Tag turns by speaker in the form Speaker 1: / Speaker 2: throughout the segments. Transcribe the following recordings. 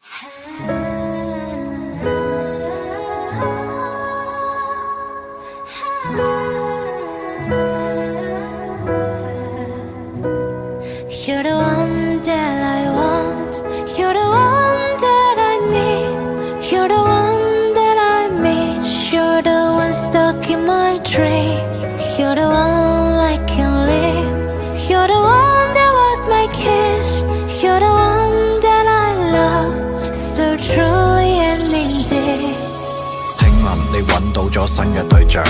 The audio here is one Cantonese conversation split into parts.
Speaker 1: You're the one that I want. You're the one that I need. You're the one that I miss. You're the one stuck in my dream. You're the one I can live. You're the one that was my kiss. You're the one that I love so truly and indeed。
Speaker 2: 聽聞你揾到咗新嘅對象，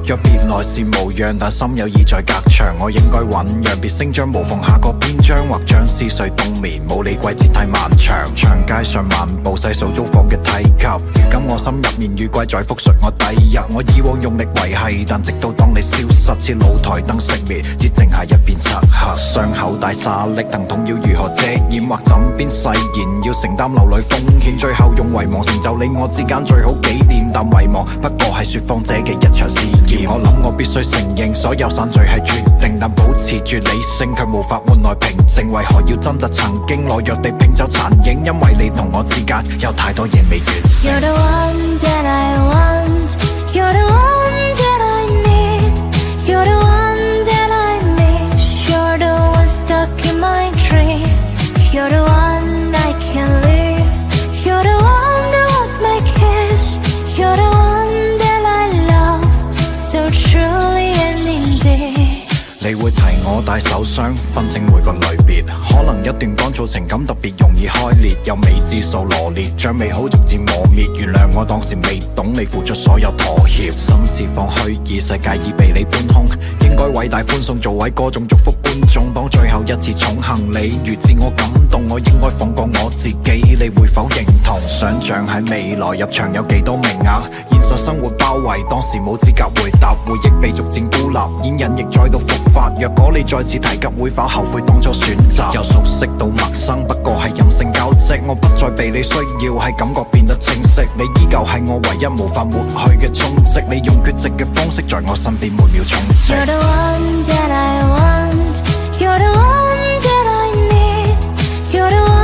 Speaker 2: 若別來是無恙，但心有意在隔牆。我應該醞釀，別聲將無縫下個篇章，或將思緒冬眠。冇理季節太漫長，長街上漫步細數租房嘅梯級。如今我心入面雨季在復述我第日。我以往用力維繫，但直到當你消失，似露台燈熄滅，只剩下一片漆黑。傷口大沙礫，疼痛要如何遮掩？或枕邊誓言要承擔流淚風險，最後用遺忘成就你我之間最好紀念。但遺忘不過係説謊者嘅一場試驗。我諗我必須承認，所有散聚係決定，但保持住理性卻無法換來平靜。為何要掙扎曾經懦弱地拼走殘影？因為你同我之間有太多嘢未完成。
Speaker 1: You're the one that I want. You're the one that I need. You're the one that I miss. You're the one stuck in my dream. You're the one I can live. You're the one that was my kiss. You're the one that I love so truly and indeed。
Speaker 2: 你會提我戴手霜，分清每個類別。可能一段乾燥情感特別容易開裂，由未知數羅列，將美好逐漸磨滅。原諒我當時未懂你付出所有妥協，心事放虛擬，世界已被你搬空。應該偉大歡送，做位歌頌祝福觀眾。當最後一次寵幸你，如自我感動，我應該放過我自己，你會否認同？想像喺未來入場有幾多名額，現實生活包圍，當時冇資格回答，回憶被逐漸孤立，煙癮亦再度復發。若果你再次提及，會否後悔當初選擇？由熟悉到陌生，不過係任性交織。我不再被你需要，係感覺變得清晰。你依舊係我唯一無法抹去嘅蹤跡。你用缺席嘅方式，在我身邊每秒充斥。
Speaker 1: You're the one that I want. You're the one that I need. You're the one